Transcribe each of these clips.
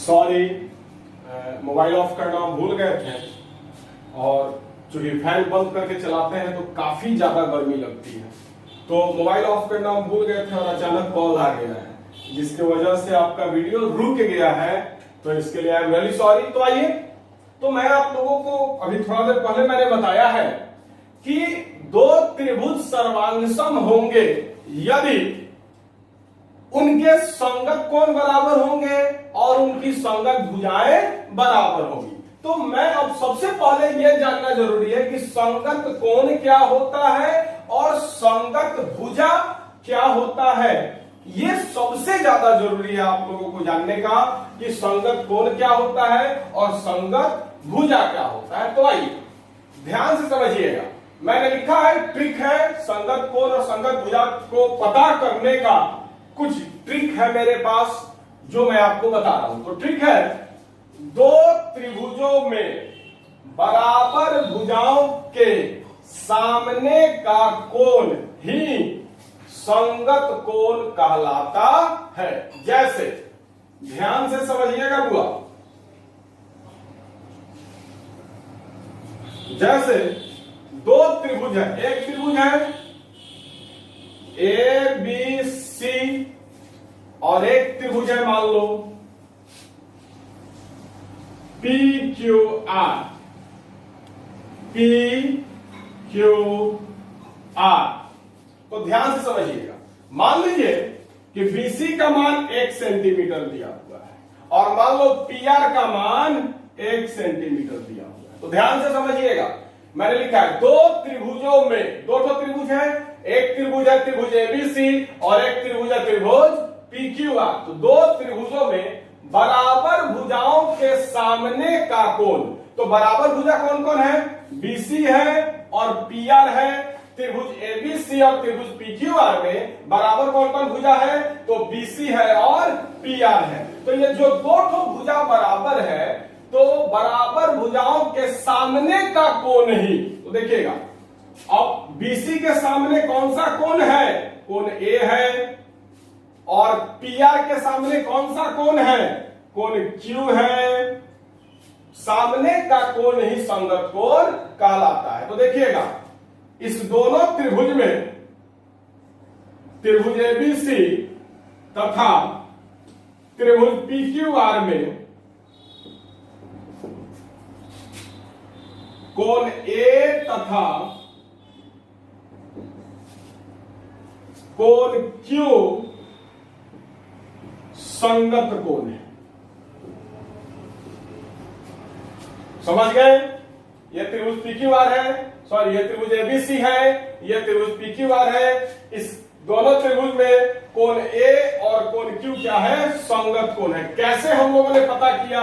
Sorry, mobile of करना भूल गए थे और चूंकि फैन बंद करके चलाते हैं तो काफी ज्यादा गर्मी लगती है, तो मोबाइल ऑफ करना हम भूल गए थे और अचानक कॉल आ गया है जिसकी वजह से आपका वीडियो रुक गया है। तो इसके लिए आई एम रियली सॉरी। तो आइए, तो मैं आप लोगों को अभी थोड़ा देर पहले मैंने बताया है कि दो त्रिभुज सर्वांगसम होंगे यदि उनके संगत कोण बराबर होंगे और उनकी संगत भुजाएं बराबर होंगी। तो मैं अब सबसे पहले यह जानना जरूरी है कि संगत कोण क्या होता है और संगत भुजा क्या होता है। यह सबसे ज्यादा जरूरी है आप लोगों को जानने का कि संगत कोण क्या होता है और संगत भुजा क्या होता है। तो आइए ध्यान से समझिएगा, मैंने लिखा है ट्रिक है संगत कोण और संगत भुजा को पता करने का। कुछ ट्रिक है मेरे पास जो मैं आपको बता रहा हूं। तो ट्रिक है, दो त्रिभुजों में बराबर भुजाओं के सामने का कोण ही संगत कोण कहलाता है। जैसे ध्यान से समझिएगा बुआ, जैसे दो त्रिभुज है, एक त्रिभुज है ए बी सी और एक त्रिभुज है मान लो P Q R, P Q R. तो ध्यान से समझिएगा, मान लीजिए कि बीसी का मान 1 सेंटीमीटर दिया हुआ है और मान लो पीआर का मान 1 सेंटीमीटर दिया हुआ है। तो ध्यान से समझिएगा, मैंने लिखा है दो त्रिभुजों में, दो त्रिभुज है, एक त्रिभुज है त्रिभुज एबीसी और एक त्रिभुज है त्रिभुज पीक्यूआर। तो दो त्रिभुजों में बराबर भुजाओं के सामने का कोण, तो बराबर भुजा कौन कौन है, बीसी है और पीआर है। त्रिभुज एबीसी और त्रिभुज पीक्यूआर में बराबर कौन कौन भुजा है, तो बीसी है और पीआर है। तो ये जो दो भुजा बराबर है, तो बराबर भुजाओं के सामने का कोण ही, तो देखिएगा अब बीसी के सामने कौन सा कोण है, कोण ए है, और पीआर के सामने कौन सा कोण है, कोण क्यू है। सामने का कोण ही संगत कोण कहलाता है। तो देखिएगा इस दोनों त्रिभुज में, त्रिभुज एबीसी तथा त्रिभुज पीक्यूआर में कोण ए तथा कोण क्यू संगत कोण है। समझ गए, यह त्रिभुज पीक्यूआर है, सॉरी यह त्रिभुज एबीसी है, यह त्रिभुज पीक्यूआर है। इस दोनों त्रिभुज में कोण ए और कोण क्यू क्या है, संगत कोण है। कैसे हम लोगों ने पता किया,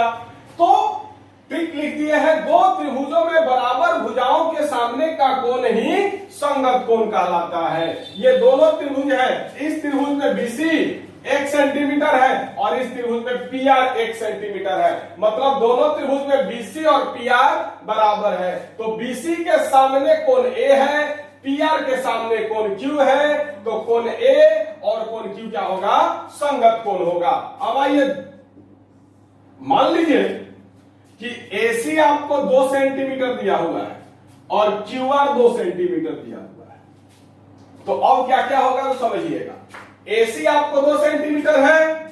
तो ट्रिक लिख दिए है, दो त्रिभुजों में बराबर भुजाओं के सामने का कोण ही संगत कोण कहलाता है। ये दोनों त्रिभुज है, इस त्रिभुज में बीसी 1 सेंटीमीटर है और इस त्रिभुज में पीआर 1 सेंटीमीटर है, मतलब दोनों त्रिभुज में बीसी और पीआर बराबर है। तो बीसी के सामने कोण ए है, पीआर के सामने कोण क्यू है, तो कोण ए और कोण क्यू क्या होगा, संगत कोण होगा। अब आइए मान लीजिए कि एसी आपको 2 सेंटीमीटर दिया हुआ है और क्यूआर 2 सेंटीमीटर दिया हुआ है। तो अब क्या क्या होगा तो समझिएगा, एसी आपको 2 सेंटीमीटर है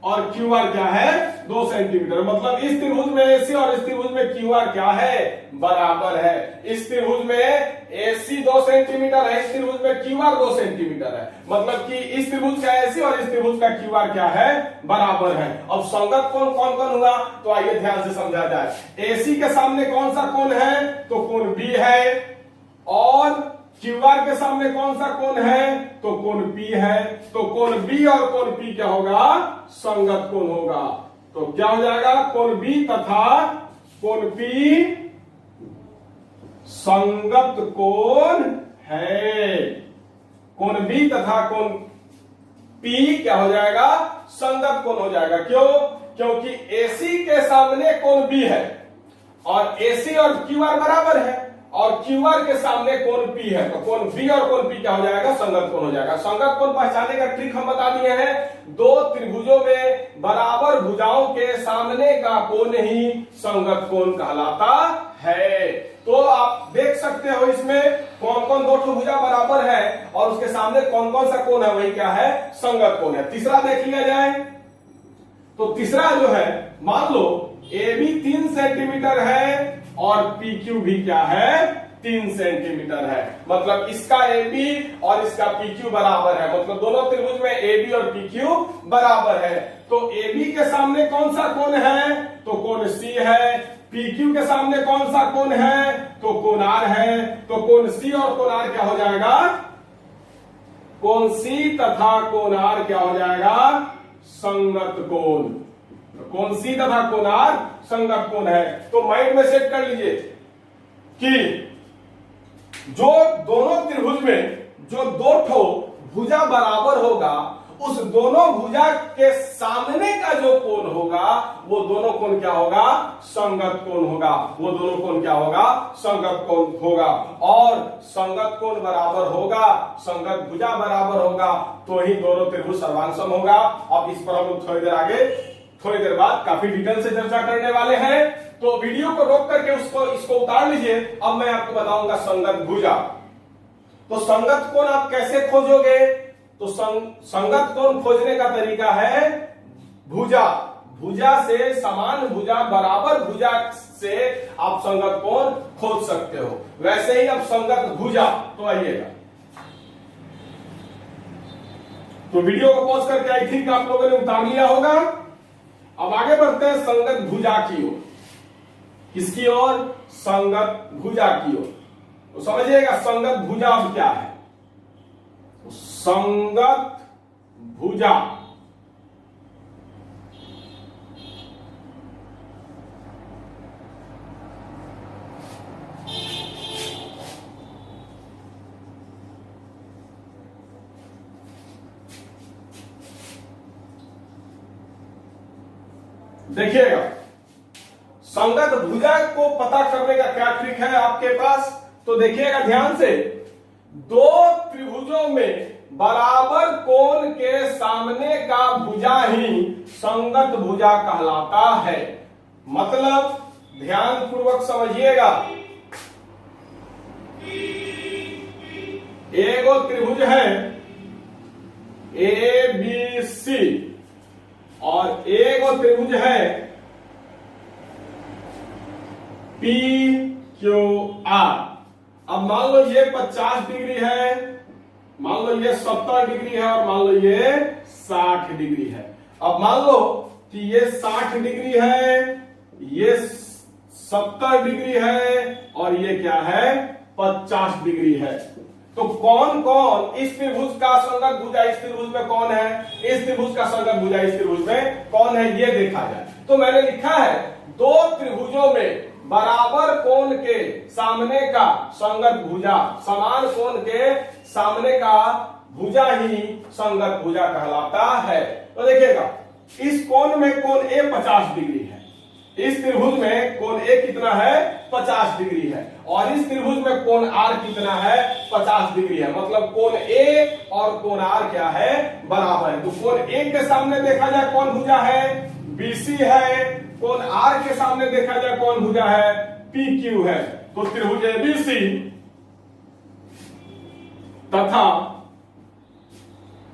और क्यूआर क्या है, 2 सेंटीमीटर। मतलब इस त्रिभुज में एसी और इस त्रिभुज में क्यूआर क्या है, बराबर है। इस त्रिभुज में एसी 2 सेंटीमीटर है, इस त्रिभुज में क्यूआर 2 सेंटीमीटर है, मतलब कि इस त्रिभुज का एसी और इस त्रिभुज का क्यूआर क्या है, बराबर है। अब संगत कोण कौन कौन हुआ, तो आइए ध्यान से समझा जाए। एसी के सामने कौन सा कोण है, तो कोण बी है, और क्यूआर के सामने कौन सा कोण है, तो कोण पी है। तो कोण बी और कोण पी क्या होगा, संगत कोण होगा। तो क्या हो जाएगा, कोण बी तथा कोण पी संगत कोण है। कोण बी तथा कोण पी क्या हो जाएगा, संगत कोण हो जाएगा। क्यों, क्योंकि एसी के सामने कोण बी है और एसी और क्यूआर बराबर है और QR के सामने कोण P है, तो कोण B और कोण P क्या हो जाएगा? संगत कोण हो जाएगा। संगत कोण पहचानने का ट्रिक हम बता दिए हैं, दो त्रिभुजों में बराबर भुजाओं के सामने का कोण ही संगत कोण कहलाता है। तो आप देख सकते हो इसमें कौन कौन दो भुजा बराबर है और उसके सामने कौन कौन सा कोण है, वही क्या है? संगत कोण है। तीसरा देख लिया जाए, तो तीसरा जो है, मान लो AB 3 सेंटीमीटर है और PQ भी क्या है? 3 सेंटीमीटर है। मतलब इसका AB और इसका PQ बराबर है, मतलब दोनों त्रिभुज में AB और PQ बराबर है। तो AB के सामने कौन सा कोण है? तो कोण C है। PQ के सामने कौन सा कोण है? तो कोण R है। तो कोण C और कोण R क्या हो जाएगा? कोण C तथा कोण R क्या हो जाएगा? संगत कोण। कोण C तथा कोण R संगत कोण है। तो माइंड में सेट कर लीजिए कि जो दोनों त्रिभुज में जो दो ठो भुजा बराबर होगा, उस दोनों भुजा के सामने का जो कोण होगा, वो दोनों कोण क्या होगा? संगत कोण होगा। वो दोनों कोण क्या होगा? संगत कोण होगा। और संगत कोण बराबर होगा, संगत भुजा बराबर होगा, तो ही दोनों त्रिभुज सर्वांगसम होगा। अब इस पर हम लोग थोड़ी देर बाद काफी डिटेल से चर्चा करने वाले हैं। तो वीडियो को रोक करके इसको उतार लीजिए। अब मैं आपको बताऊंगा संगत भुजा। तो संगत कोण आप कैसे खोजोगे? तो संगत कोण खोजने का तरीका है भुजा से, समान भुजा, बराबर भुजा से आप संगत कोण खोज सकते हो। वैसे ही अब संगत भुजा, तो आइएगा, तो वीडियो को पॉज करके आई थिंक आप लोगों ने उतार लिया होगा। अब आगे बढ़ते हैं संगत भुजा की ओर। किसकी ओर? संगत भुजा की ओर। तो समझिएगा संगत भुजा अब क्या है। संगत भुजा देखिएगा, संगत भुजा को पता करने का क्या ट्रिक है आपके पास? तो देखिएगा ध्यान से, दो त्रिभुजों में बराबर कोण के सामने का भुजा ही संगत भुजा कहलाता है। मतलब ध्यान पूर्वक समझिएगा, एक त्रिभुज है ABC और एक त्रिभुज है PQR। अब मान लो ये 50 डिग्री है, मान लो ये 70 डिग्री है और मान लो ये 60 डिग्री है। अब मान लो कि ये 60 डिग्री है, ये 70 डिग्री है और ये क्या है? 50 डिग्री है। तो कौन कौन इस त्रिभुज का संगत भुजा इस त्रिभुज में कौन है? इस त्रिभुज का संगत भुजा इस त्रिभुज में कौन है, ये देखा जाए। तो मैंने लिखा है दो त्रिभुजों में बराबर कोण के सामने का संगत भुजा, समान कोण के सामने का भुजा ही संगत भुजा कहलाता है। तो देखिएगा, इस कोण में कोण A 50 डिग्री है, इस त्रिभुज में कोण A कितना है? 50 डिग्री है, और इस त्रिभुज में कोण R कितना है? 50 डिग्री है। मतलब कोण A और कोण R क्या है? बराबर है। तो कोण A के सामने देखा जाए कौन भुजा है? BC है। कोण R के सामने देखा जाए कौन भुजा है? PQ है। तो त्रिभुज ABC तथा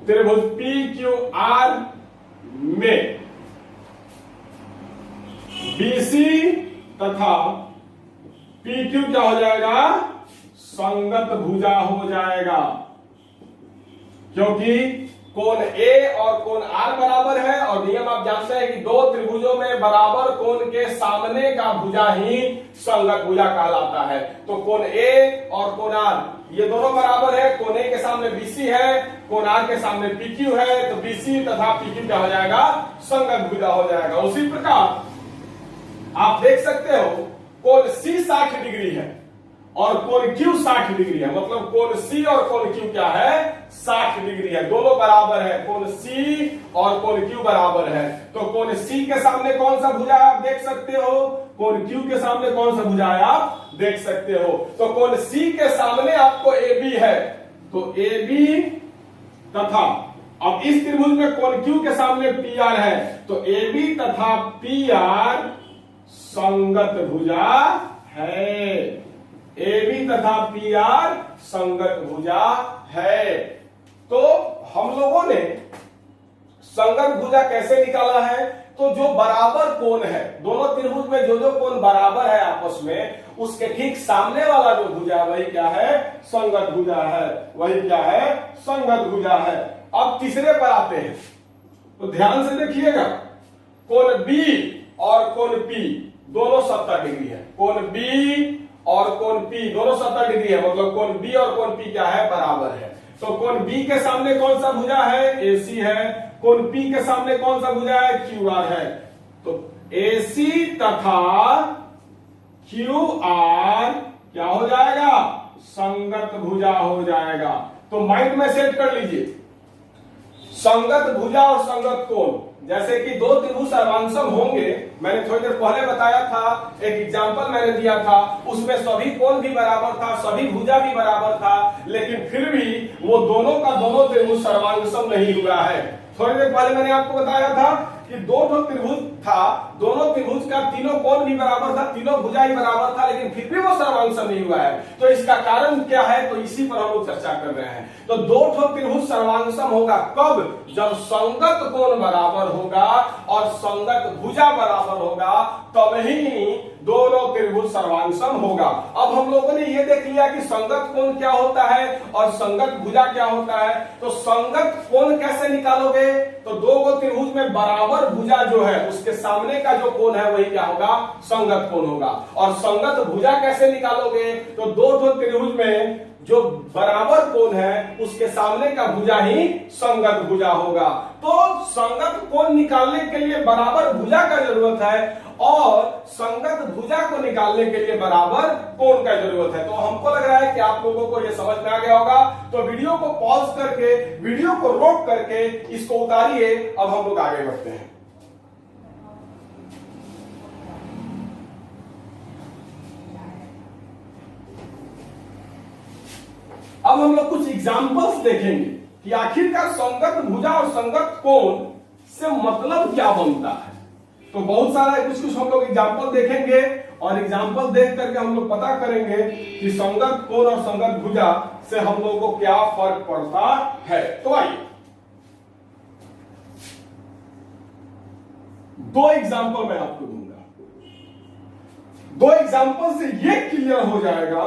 त्रिभुज PQR में BC तथा PQ क्या हो जाएगा? संगत भुजा हो जाएगा, क्योंकि कोण A और कोण R बराबर है। और नियम आप जानते हैं कि दो त्रिभुजों में बराबर कोण के सामने का भुजा ही संगत भुजा कहलाता है। तो कोण A और कोण R ये दोनों बराबर है। कोण A के सामने BC है, कोण R के सामने PQ है, तो BC तथा PQ क्या हो जाएगा? संगत भुजा हो जाएगा। उसी प्रकार आप देख सकते हो कोण C 60 डिग्री है और कोण Q 60 डिग्री है, मतलब कोण C और कोण Q क्या है 60 डिग्री है, दोनों बराबर है, कोण C और कोण Q बराबर है। तो कोण C के सामने कौन सा भुजा है आप देख सकते हो, कोण Q के सामने कौन सा भुजा है आप देख सकते हो। तो कोण C के सामने आपको AB है, तो AB तथा अब इस त्रिभुज में कोण Q के सामने PR है, तो AB तथा PR संगत भुजा है, AB तथा PR संगत भुजा है। तो हम लोगों ने संगत भुजा कैसे निकाला है, तो जो बराबर कोण है दोनों त्रिभुज में, जो जो कोण बराबर है आपस में, उसके ठीक सामने वाला जो भुजा वही क्या है संगत भुजा है, वही क्या है संगत भुजा है। अब तीसरे पर आते हैं, तो ध्यान से देखिएगा, कोण B और कोण P दोनों 70 डिग्री है, कोण B और कोण P दोनों 70 डिग्री है, मतलब कोण B और कोण P क्या है बराबर है। तो कोण B के सामने कौन सा भुजा है AC है, कोण P के सामने कौन सा भुजा है QR है, तो AC तथा QR क्या हो जाएगा संगत भुजा हो जाएगा। तो माइंड में सेट कर लीजिए, संगत भुजा और संगत कोण, जैसे कि दो त्रिभुज सर्वांगसम होंगे, मैंने थोड़ी देर पहले बताया था, एक एग्जांपल मैंने दिया था, उसमें सभी कोण भी बराबर था, सभी भुजा भी बराबर था, लेकिन फिर भी वो दोनों का दोनों त्रिभुज सर्वांगसम नहीं हुआ है। थोड़ी देर पहले मैंने आपको बताया था कि दो त्रिभुज था, दोनों त्रिभुज का तीनों कोण भी बराबर था, तीनों भुजा ही बराबर था, लेकिन फिर भी वो सर्वांगसम नहीं हुआ है। तो इसका कारण क्या है, तो इसी पर हम लोग चर्चा कर रहे हैं। तो दो त्रिभुज सर्वांगसम होगा कब, जब संगत कोण बराबर होगा और संगत भुजा बराबर होगा, तब ही दोनों त्रिभुज सर्वांगसम होगा। अब हम लोगों ने ये देख लिया कि संगत कोण क्या होता है और संगत भुजा क्या होता है। तो संगत कोण कैसे निकालोगे, तो दो गो त्रिभुज में बराबर भुजा जो है उसके सामने का जो कोण है वही क्या होगा संगत कोण होगा। और संगत भुजा कैसे निकालोगे, तो दो त्रिभुज में जो बराबर कोण है उसके सामने का भुजा ही संगत भुजा होगा। तो संगत कोण निकालने के लिए बराबर भुजा का जरूरत है और संगत भुजा को निकालने के लिए बराबर कोण का जरूरत है। तो हमको लग रहा है कि आप लोगों को यह समझ में आ गया होगा। तो वीडियो को पॉज करके, वीडियो को रोक करके इसको उतारिए। अब हम लोग आगे बढ़ते हैं। अब हम लोग कुछ एग्जाम्पल्स देखेंगे कि आखिरकार संगत भुजा और संगत कोण से मतलब क्या बनता है। तो बहुत सारा कुछ हम लोग एग्जाम्पल देखेंगे और एग्जाम्पल देख करके हम लोग पता करेंगे कि संगत कोण और संगत भुजा से हम लोगों को क्या फर्क पड़ता है। तो आइए दो एग्जाम्पल मैं आपको दूंगा, दो एग्जाम्पल से यह क्लियर हो जाएगा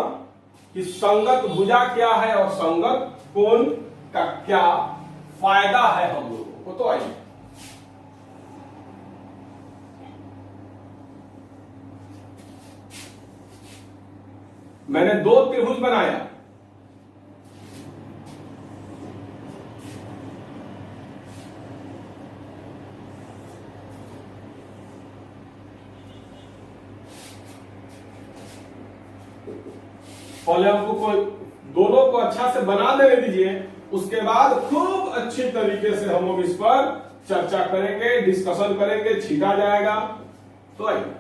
कि संगत भुजा क्या है और संगत कोण का क्या फायदा है हम लोगों को। तो आइए मैंने दो त्रिभुज बनाया, पहले हमको कोई दोनों को अच्छा से बना देने दीजिए, उसके बाद खूब अच्छी तरीके से हम लोग इस पर चर्चा करेंगे, डिस्कशन करेंगे, छीटा जाएगा। तो आइए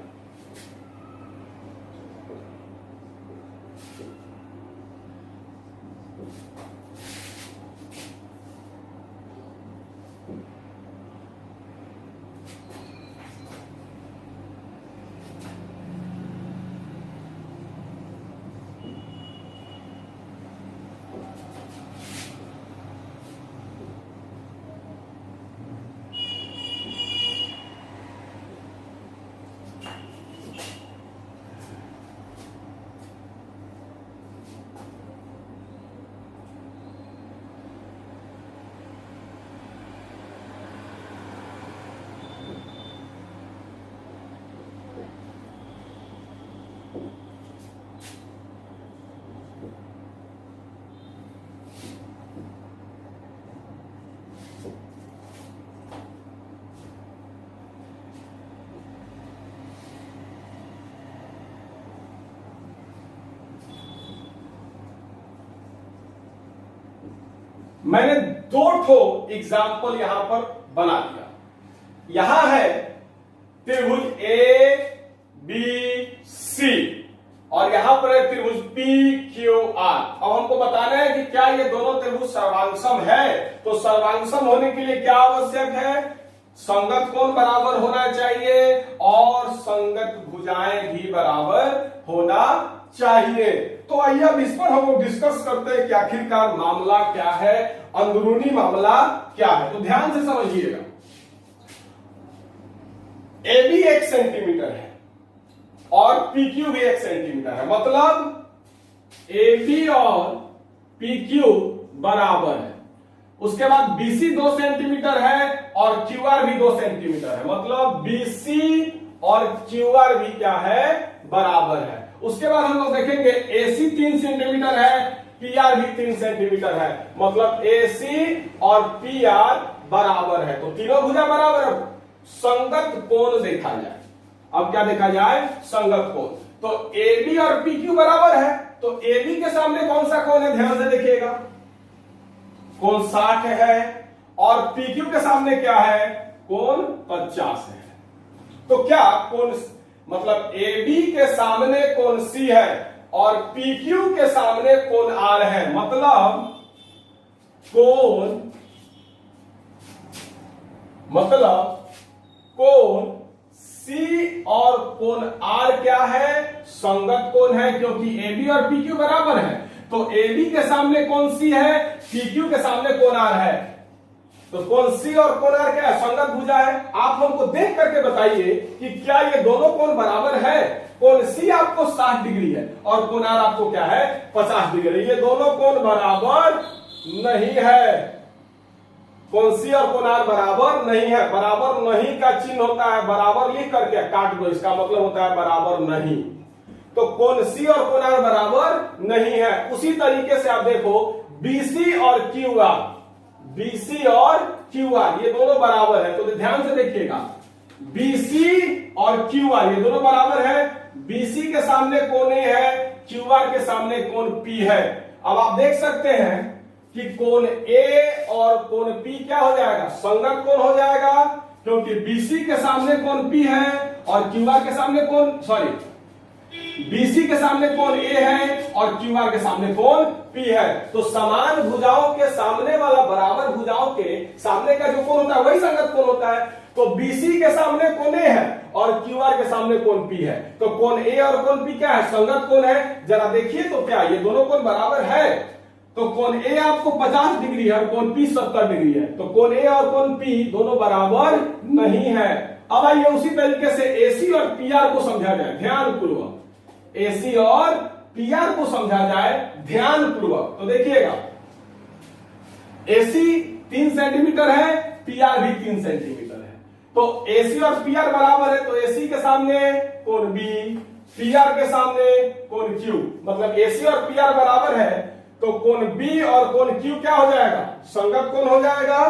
मैंने दो ठो एग्जाम्पल यहां पर बना दिया। यहां है त्रिभुज ए बी सी और यहां पर है त्रिभुज पी क्यू आर। अब हमको बताना है कि क्या ये दोनों त्रिभुज सर्वांगसम है। तो सर्वांगसम होने के लिए क्या आवश्यक है? संगत कोण बराबर होना चाहिए और संगत भुजाएं भी बराबर होना चाहिए। तो आइए अब इस पर हम लोग डिस्कस करते हैं कि आखिरकार मामला क्या है, अंदरूनी मामला क्या है। तो ध्यान से समझिएगा, ए बी 1 सेंटीमीटर है और पी क्यू भी 1 सेंटीमीटर है, मतलब ए बी और पी क्यू बराबर है। उसके बाद बीसी 2 सेंटीमीटर है और क्यूआर भी 2 सेंटीमीटर है, मतलब बीसी और क्यूआर भी क्या है? बराबर है। उसके बाद हम लोग देखेंगे एसी 3 सेंटीमीटर है, पीआर भी 3 सेंटीमीटर है, मतलब एसी और पीआर बराबर है। तो तीनों भुजा बराबर है। संगत कोण देखा जाए। अब क्या देखा जाए? संगत कोण। तो AB और PQ बराबर है, तो AB के सामने कौन सा कोण है? ध्यान से देखिएगा, कोण 60 है और PQ के सामने क्या है? कोण 50 है। तो क्या कोण, मतलब AB के सामने कोण C है और PQ के सामने कोण R है, मतलब कोण C और कोण R क्या है? संगत कोण है, क्योंकि AB और PQ बराबर है। तो AB के सामने कोण C है, PQ के सामने कोण R है। तो कोण C और कोण R क्या है? संगत भुजा है। आप हमको देख करके बताइए कि क्या ये दोनों कोण बराबर है? कोण C आपको 60 डिग्री है और कोण R आपको क्या है? 50 डिग्री। ये दोनों कोण बराबर नहीं है। कोण C और कोण R बराबर नहीं है। बराबर नहीं का चिन्ह होता है, बराबर लिख करके काट दो, इसका मतलब होता है बराबर नहीं। तो कोण C और कोण R बराबर नहीं है। उसी तरीके से आप देखो BC और QR, BC और QR ये दोनों बराबर है। तो ध्यान से देखिएगा, BC और QR ये दोनों बराबर है। BC के सामने कोण A है, QR के सामने कोण P है। अब आप देख सकते हैं कि कोण A और कोण P क्या हो जाएगा? संगत कोण हो जाएगा, क्योंकि BC के सामने कोण P है और QR के सामने कोण, BC के सामने कोण A है और QR के सामने कोण P है। तो समान भुजाओं के सामने वाला बराबर भुजाओं के सामने का जो कोण होता है वही संगत कोण होता है। तो BC के सामने कोण A है और QR के सामने कोण P है। तो कोण A और कोण P क्या है? संगत कोण है। जरा देखिए तो क्या ये दोनों कोण बराबर है? तो कोण A आपको 50 डिग्री है और कोण P 70 डिग्री है। तो कोण A और कोण P दोनों बराबर नहीं है। अब आइए उसी तरीके से AC और PR को समझा जाए ध्यानपूर्वक। AC और PR को समझा जाए ध्यानपूर्वक। तो देखिएगा, AC 3 सेंटीमीटर है, PR भी 3 सेंटीमीटर है। तो AC और PR बराबर है, तो AC के सामने कोण B, PR के सामने कोण Q, मतलब AC और PR बराबर है, तो कोण B और कोण Q क्या हो जाएगा? संगत कोण हो जाएगा।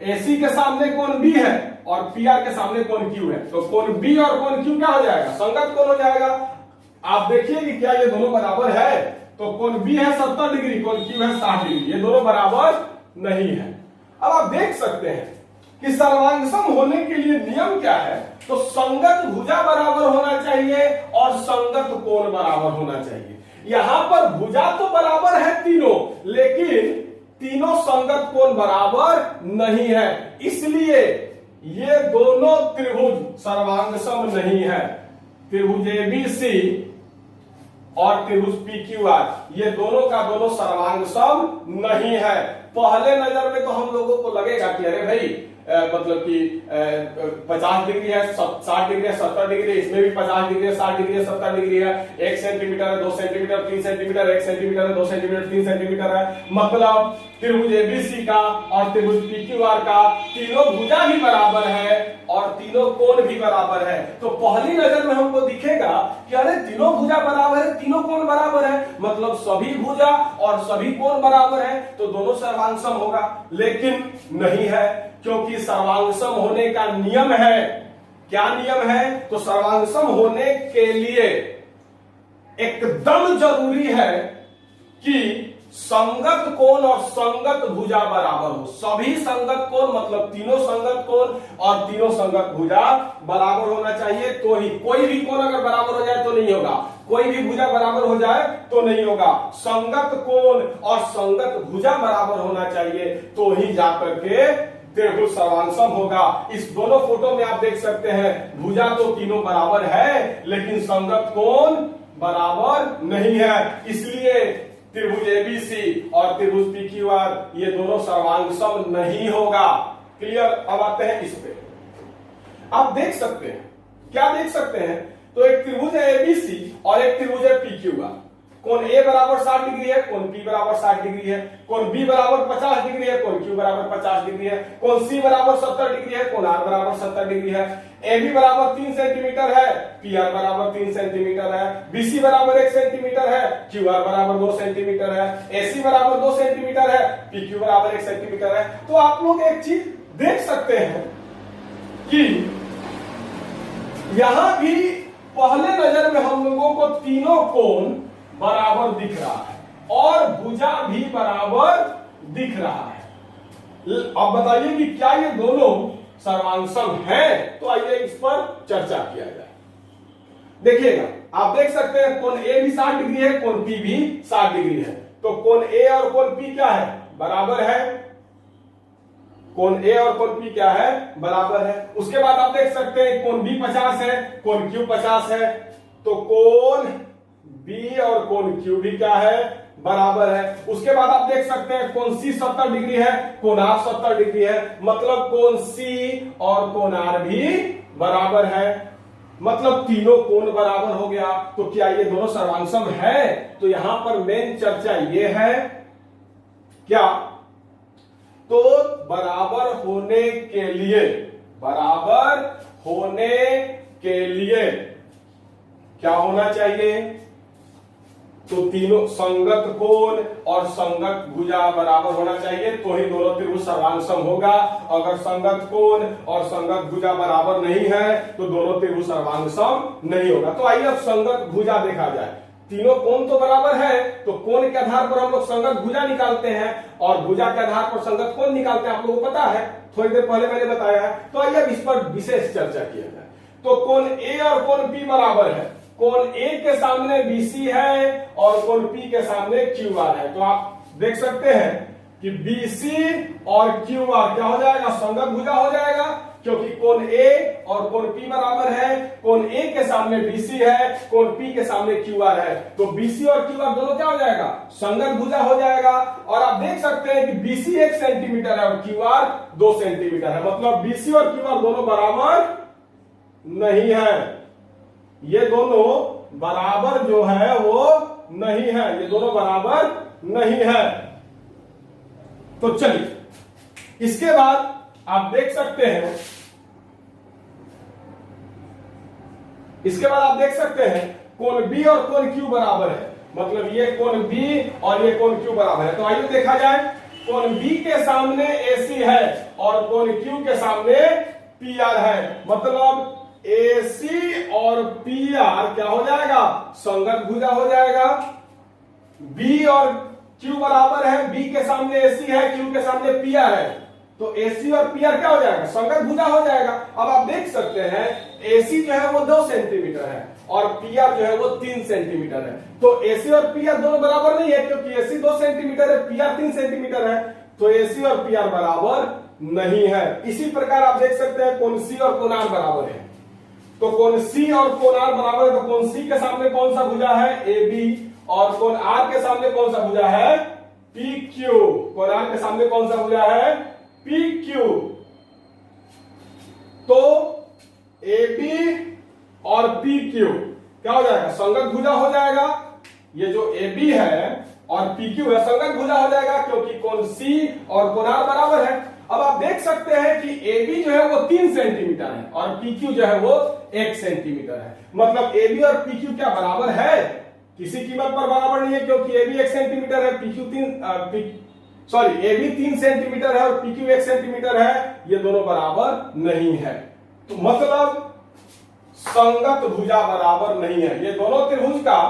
AC के सामने कोण B है और PR के सामने कोण Q है, तो कोण B और कोण Q क्या हो जाएगा? संगत कोण हो जाएगा। आप देखिए कि क्या ये दोनों बराबर है? तो कोण B है 70 डिग्री, कोण Q है 60 डिग्री, ये दोनों बराबर नहीं है। अब आप देख सकते हैं कि सर्वांगसम होने के लिए नियम क्या है? तो संगत भुजा बराबर होना चाहिए और संगत कोण बराबर होना चाहिए। यहां पर भुजा तो बराबर है तीनों, लेकिन तीनों संगत कोण बराबर नहीं है, इसलिए ये दोनों त्रिभुज सर्वांगसम नहीं है। त्रिभुज ABC और त्रिभुज PQR ये दोनों का दोनों सर्वांगसम नहीं है। पहले नजर में तो हम लोगों को लगेगा कि अरे भाई मतलब कि 50 डिग्री है, 60 डिग्री है, 70 डिग्री, इसमें भी 50 डिग्री है, 60 डिग्री है, 70 डिग्री है, 1 सेंटीमीटर है, 2 सेंटीमीटर, 3 सेंटीमीटर, 1 सेंटीमीटर है, 2 सेंटीमीटर, 3 सेंटीमीटर है, मतलब त्रिभुज ABC का और त्रिभुज PQR का तीनों भुजा भी बराबर है और तीनों कोण भी बराबर है। तो पहली नजर में हमको दिखेगा कि अरे तीनों भुजा बराबर है, तीनों कोण बराबर है, मतलब सभी भुजा और सभी कोण बराबर है, तो दोनों सर्वांगसम होगा। लेकिन नहीं है, क्योंकि सर्वांगसम होने का नियम है। क्या नियम है? तो सर्वांगसम होने के लिए एकदम जरूरी है कि संगत कोण और संगत भुजा बराबर हो। सभी संगत कोण मतलब तीनों संगत कोण और तीनों संगत भुजा बराबर होना चाहिए, तो ही। कोई भी कोण अगर बराबर हो जाए तो नहीं होगा, कोई भी भुजा बराबर हो जाए तो नहीं होगा। संगत कोण और संगत भुजा बराबर होना चाहिए, तो ही जाकर के त्रिभुज सर्वांगसम होगा। इस दोनों फोटो में आप देख सकते हैं भुजा तो तीनों बराबर है, लेकिन संगत कोण बराबर नहीं है, इसलिए त्रिभुज एबीसी और त्रिभुज पीक्यूआर ये दोनों सर्वांगसम नहीं होगा। क्लियर? अब आते हैं इस पे। आप देख सकते हैं, क्या देख सकते हैं? तो एक त्रिभुज है एबीसी और एक त्रिभुज है पीक्यूआर। कोण ए बराबर 60 डिग्री है, कोण बी बराबर 60 डिग्री है, कोण बी बराबर 50 डिग्री है, कोण क्यू बराबर 50 डिग्री है, कोण सी बराबर 70 डिग्री है, कोण आर बराबर 70 डिग्री है। ए बी बराबर 3 सेंटीमीटर है, पी आर बराबर 3 सेंटीमीटर है, बी सी बराबर 1 सेंटीमीटर है, क्यू आर बराबर 2 सेंटीमीटर है, ए सी बराबर 2 सेंटीमीटर है, पी क्यू बराबर 1 सेंटीमीटर है। तो आप लोग एक चीज देख सकते हैं कि यहां भी पहले नजर में हम लोगों को तीनों कोण बराबर दिख रहा है और भुजा भी बराबर दिख रहा है। अब बताइए कि क्या ये दोनों सर्वांगसम हैं? तो आइए इस पर चर्चा किया जाए। देखिएगा, आप देख सकते हैं कोण ए भी 60 डिग्री है, कोण पी भी 60 डिग्री है। तो कोण ए और कोण पी क्या है? बराबर है। कोण ए और कोण पी क्या है? बराबर है। उसके बाद आप देख सकते हैं कोण बी 50 है, कोण क्यू 50 है। तो कोण बी और कोण क्यू भी क्या है? बराबर है। उसके बाद आप देख सकते हैं कोण सी 70 डिग्री है, कोण आर 70 डिग्री है, मतलब कोण सी और कोण आर भी बराबर है, मतलब तीनों कोण बराबर हो गया। तो क्या ये दोनों सर्वांगसम है? तो यहां पर मेन चर्चा ये है क्या, तो बराबर होने के लिए, बराबर होने के लिए क्या होना चाहिए? तो तीनों संगत कोण और संगत भुजा बराबर होना चाहिए, तो ही दोनों त्रिभुज सर्वांगसम होगा। अगर संगत कोण और संगत भुजा बराबर नहीं है तो दोनों त्रिभुज सर्वांगसम नहीं होगा। तो आइए अब संगत भुजा देखा जाए। तीनों कोण तो बराबर है, तो कोण के आधार पर हम लोग संगत भुजा निकालते हैं और भुजा के आधार पर संगत कोण निकालते हैं। आप लोगों को पता है, थोड़ी देर पहले मैंने बताया है। तो आइए अब इस पर विशेष चर्चा किया जाए। तो कोण ए और कोण पी बराबर है। कोण ए के सामने बीसी है और कोण पी के सामने क्यू आर है। तो आप देख सकते हैं कि बीसी और क्यू आर क्या हो जाएगा? संगत भुजा हो जाएगा, क्योंकि कोण ए और कोण पी बराबर है। कोण ए के सामने बीसी है, कोण पी के सामने क्यू आर है। तो बीसी और क्यू आर दोनों क्या हो जाएगा? संगत भुजा हो जाएगा। और आप देख सकते हैं कि बीसी 1 सेंटीमीटर है और क्यू आर 2 सेंटीमीटर है, मतलब बीसी और क्यू आर दोनों बराबर नहीं है। ये दोनों बराबर जो है वो नहीं है, ये दोनों बराबर नहीं है। तो चलिए इसके बाद आप देख सकते हैं, इसके बाद आप देख सकते हैं कोण बी और कोण क्यू बराबर है, मतलब ये कोण बी और ये कोण क्यू बराबर है। तो आइए देखा जाए, कोण बी के सामने एसी है और कोण क्यू के सामने पी आर है, मतलब AC और PR क्या हो जाएगा? संगत भुजा हो जाएगा। B और Q बराबर है, B के सामने AC है, Q के सामने PR है, तो AC और PR क्या हो जाएगा? संगत भुजा हो जाएगा। अब आप देख सकते हैं AC जो है वो 2 सेंटीमीटर है और PR जो है वो 3 सेंटीमीटर है। तो AC और PR दोनों बराबर नहीं है, क्योंकि AC 2 सेंटीमीटर है, PR 3 सेंटीमीटर है, तो AC और PR बराबर नहीं है। इसी प्रकार आप देख सकते हैं कोण C और कोण R बराबर है। तो कोण C और कोण R बराबर है, तो कोण C के सामने कौन सा भुजा है? AB, और कोण R के सामने कौन सा भुजा है? PQ। कोण R के सामने कौन सा भुजा है? PQ। तो AB और PQ क्या हो जाएगा? संगत भुजा हो जाएगा। ये जो AB है और PQ है संगत भुजा हो जाएगा, क्योंकि कोण C और कोण R बराबर है। अब आप देख सकते हैं कि AB जो है वो 3 सेंटीमीटर है और PQ जो है वो 1 सेंटीमीटर है, मतलब AB और PQ क्या बराबर है? किसी कीमत पर बराबर नहीं है, क्योंकि AB 1 सेंटीमीटर है, AB 3 सेंटीमीटर है और PQ 1 सेंटीमीटर है, ये दोनों बराबर नहीं है। तो मतलब संगत भुजा बराबर नहीं है। ये दोनों त्रिभुज का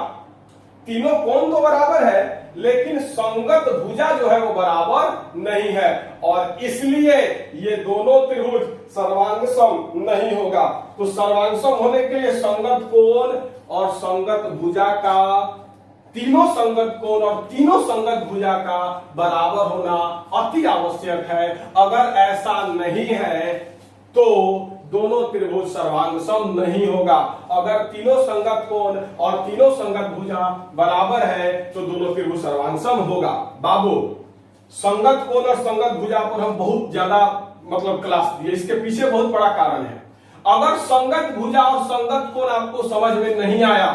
तीनों कोण तो बराबर है, लेकिन संगत भुजा जो है वो बराबर नहीं है, और इसलिए ये दोनों त्रिभुज सर्वांगसम नहीं होगा। तो सर्वांगसम होने के लिए संगत कोण और संगत भुजा का, तीनों संगत कोण और तीनों संगत भुजा का बराबर होना अति आवश्यक है। अगर ऐसा नहीं है तो दोनों त्रिभुज सर्वांगसम नहीं होगा। अगर तीनों संगत कोण और तीनों संगत भुजा बराबर है तो दोनों त्रिभुज सर्वांगसम होगा। बाबू, संगत कोण और संगत भुजा पर हम बहुत ज्यादा मतलब क्लास दिए, इसके पीछे बहुत बड़ा कारण है। अगर संगत भुजा और संगत कोण आपको समझ में नहीं आया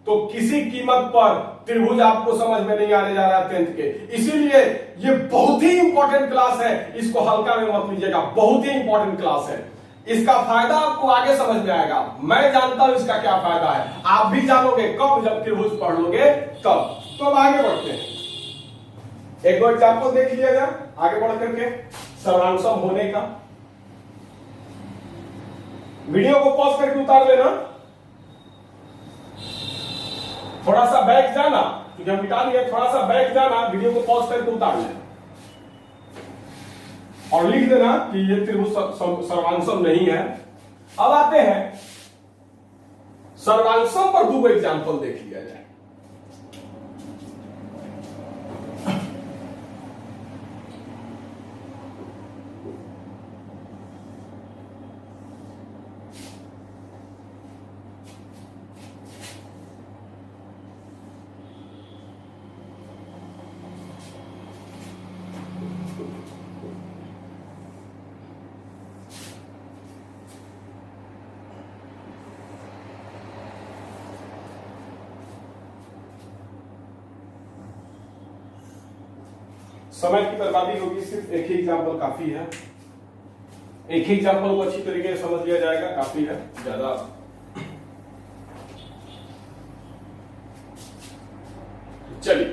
तो किसी कीमत पर त्रिभुज आपको समझ में नहीं आने जा रहा है 10th के। इसीलिए ये बहुत ही इंपॉर्टेंट क्लास है, इसको हल्का में मत लीजिएगा, बहुत ही इंपॉर्टेंट क्लास है। इसका फायदा आपको आगे समझ में आएगा। मैं जानता हूं इसका क्या फायदा है, आप भी जानोगे कब, जब त्रिभुज पढ़ लोगे तब। तो अब आगे बढ़ते हैं, एक दो एग्जाम्पल देख लीजिएगा आगे बढ़ करके सर्वांगसम होने का। वीडियो को पॉज करके उतार लेना, थोड़ा सा बैक जाना, क्योंकि हम मिटा लिए, थोड़ा सा बैक जाना, वीडियो को पॉज करके उतार लेना और लिख देना कि ये त्रिभुज सर्वांगसम नहीं है। अब आते हैं सर्वांगसम पर दो एग्जाम्पल देख लिया जाए। समय की बर्बादी होगी, सिर्फ एक ही एग्जाम्पल काफी है। एक ही एग्जाम्पल को अच्छी तरीके से समझ लिया जाएगा, काफी है, ज्यादा। चलिए,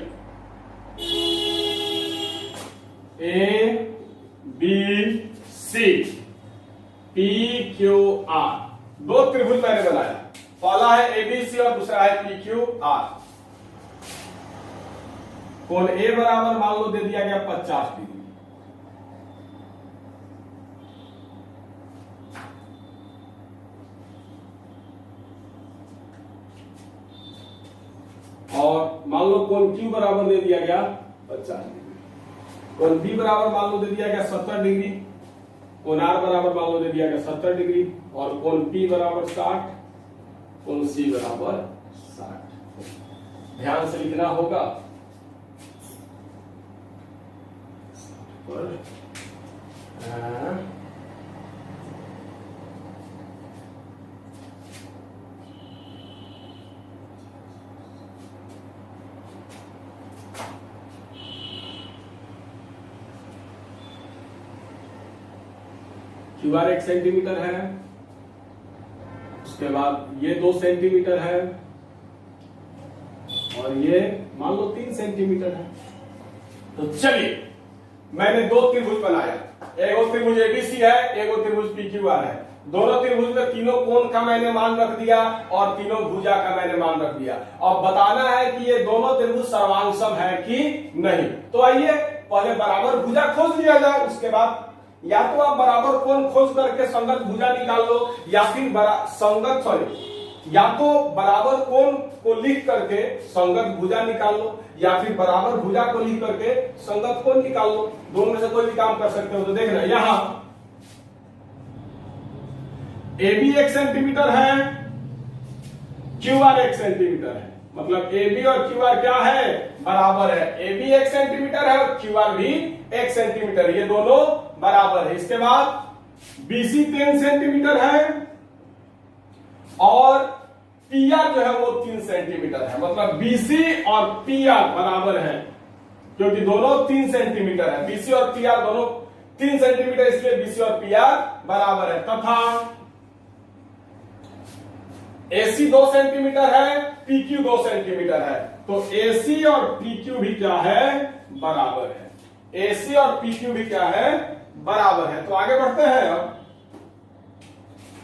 A B C P Q R, दो त्रिभुज मैंने बनाया। पहला है एबीसी और दूसरा है पी क्यू आर। कोण ए बराबर मान लो दे दिया गया 50 डिग्री, और मान लो कोण क्यू बराबर दे दिया गया 50 डिग्री। कोण बी बराबर मान लो दे दिया गया 70 डिग्री, कोण आर बराबर मान लो दे दिया गया 70 डिग्री, और कोण पी बराबर 60, कोण सी बराबर 60। ध्यान से लिखना होगा। क्यूआर 1 सेंटीमीटर है, उसके बाद ये 2 सेंटीमीटर है, और ये मान लो 3 सेंटीमीटर है। तो चलिए, मैंने दो त्रिभुज बनाया, एक त्रिभुज एबीसी है, एक त्रिभुज पीक्यूआर है। दोनों त्रिभुज में तीनों कोण का मैंने मान रख दिया और तीनों भुजा का मैंने मान रख दिया। अब बताना है कि ये दोनों त्रिभुज सर्वांगसम है कि नहीं। तो आइए पहले बराबर भुजा खोज लिया जाए, उसके बाद या तो आप बराबर कोण खोज करके संगत भुजा निकाल लो, या फिर या तो बराबर कोण को लिख करके संगत भुजा निकाल लो, या फिर बराबर भुजा को लिख करके संगत कोण निकाल लो। दोनों में से कोई भी काम कर सकते हो। तो देखना, यहां AB 1 सेंटीमीटर है, QR 1 सेंटीमीटर है, मतलब AB और QR क्या है, बराबर है। AB 1 सेंटीमीटर है और QR भी 1 सेंटीमीटर, ये दोनों बराबर है। इसके बाद BC 10 सेंटीमीटर है और PR जो है वो 3 सेंटीमीटर है, मतलब BC और PR बराबर है, क्योंकि दोनों 3 सेंटीमीटर है। BC और PR दोनों 3 सेंटीमीटर, इसलिए BC और PR बराबर है। तथा AC 2 सेंटीमीटर है, PQ 2 सेंटीमीटर है, तो AC और PQ भी क्या है, बराबर है। AC और PQ भी क्या है, बराबर है। तो आगे बढ़ते हैं। अब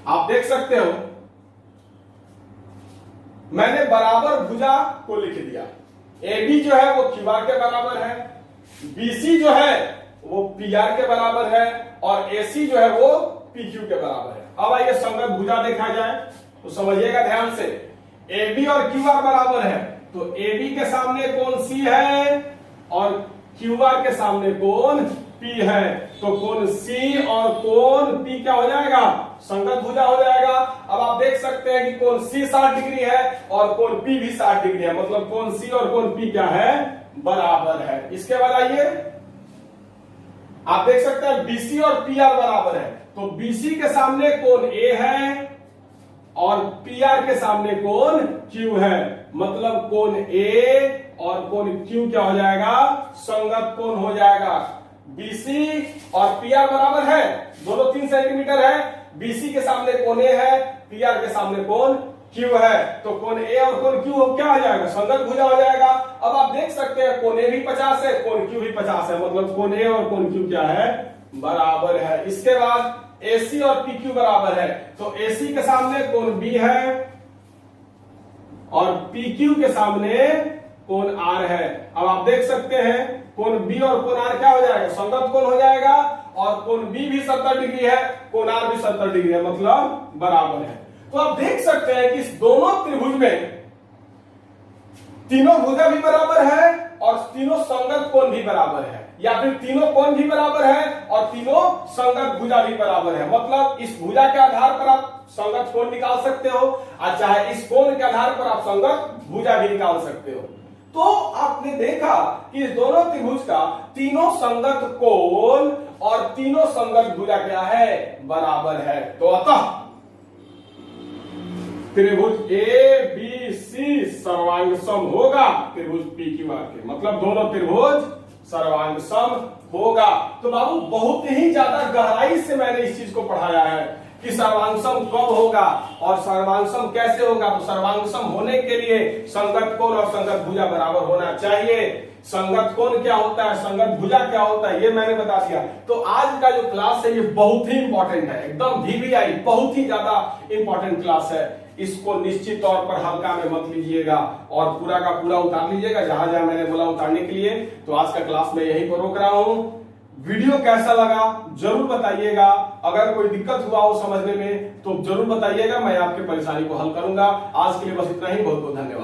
आप देख सकते हो मैंने बराबर भुजा को लिख दिया, AB जो है वो QR के बराबर है, BC जो है वो PR के बराबर है और AC जो है वो PQ के बराबर है। अब आइए संगत भुजा देखा जाए तो समझिएगा ध्यान से। AB और QR बराबर है तो AB के सामने कोण C है और QR के सामने कोण P है, तो कोण C और कोण P क्या हो जाएगा? संगत भुजा हो जाएगा। अब आप देख सकते हैं कि कोण C 60 डिग्री है और कोण P भी 60 डिग्री है, मतलब कोण C और कोण P क्या है? बराबर है। इसके बाद आइए आप देख सकते हैं BC और PR बराबर है, तो BC के सामने कोण A है और PR के सामने कोण Q है, मतलब कोण A और कोण Q क्या हो जाएगा? संगत कोण हो जाएगा। BC और PR बराबर है, दोनों 3 सेंटीमीटर है। BC के सामने कोण A है, PR के सामने कोण Q है, तो कोण A और कोण Q क्या हो जाएगा? संगत भुजा हो जाएगा। अब आप देख सकते हैं कोण A भी 50 है, कोण Q भी 50 है, मतलब कोण A और कोण Q क्या है? बराबर है। इसके बाद AC और PQ बराबर है, तो AC के सामने कोण B है और PQ के सामने कोण R है। अब आप देख सकते हैं कोण B और कोण R क्या हो जाएगा? संगत कोण हो जाएगा और कोण B भी 70 डिग्री है, कोण R भी 70 डिग्री है, मतलब बराबर है। तो आप देख सकते हैं कि इस दोनों त्रिभुज में तीनों भुजा भी बराबर है और तीनों संगत कोण भी बराबर है, या फिर तीनों कोण भी बराबर है और तीनों संगत भुजा भी बराबर है। मतलब इस भुजा के आधार पर आप संगत कोण निकाल सकते हो और चाहे इस कोण के आधार पर आप संगत भुजा भी निकाल सकते हो। तो आपने देखा कि इस दोनों त्रिभुज का तीनों संगत कोण और तीनों संगत भुजा क्या है? बराबर है। तो अतः त्रिभुज ABC सर्वांग सम होगा त्रिभुज PQR के, मतलब दोनों त्रिभुज सर्वांग सम होगा। तो बाबू बहुत ही ज्यादा गहराई से मैंने इस चीज को पढ़ाया है कि सर्वांग सम कब होगा और सर्वांग सम कैसे होगा। तो सर्वांग सम होने के लिए संगत कोण और संगत भुजा बराबर होना चाहिए। संगत कोण क्या होता है, संगत भुजा क्या होता है, ये मैंने बता दिया। तो आज का जो क्लास है ये बहुत ही इंपॉर्टेंट है, एकदम VVI बहुत ही ज्यादा इंपॉर्टेंट क्लास है। इसको निश्चित तौर पर हल्का में मत लीजिएगा और पूरा का पूरा उतार लीजिएगा, जहां जहां मैंने बोला उतारने के लिए। तो आज का क्लास में यहीं पर रोक रहा हूं। वीडियो कैसा लगा जरूर बताइएगा। अगर कोई दिक्कत हुआ हो समझने में तो जरूर बताइएगा, मैं आपकी परेशानी को हल करूंगा। आज के लिए बस इतना ही, बहुत बहुत धन्यवाद।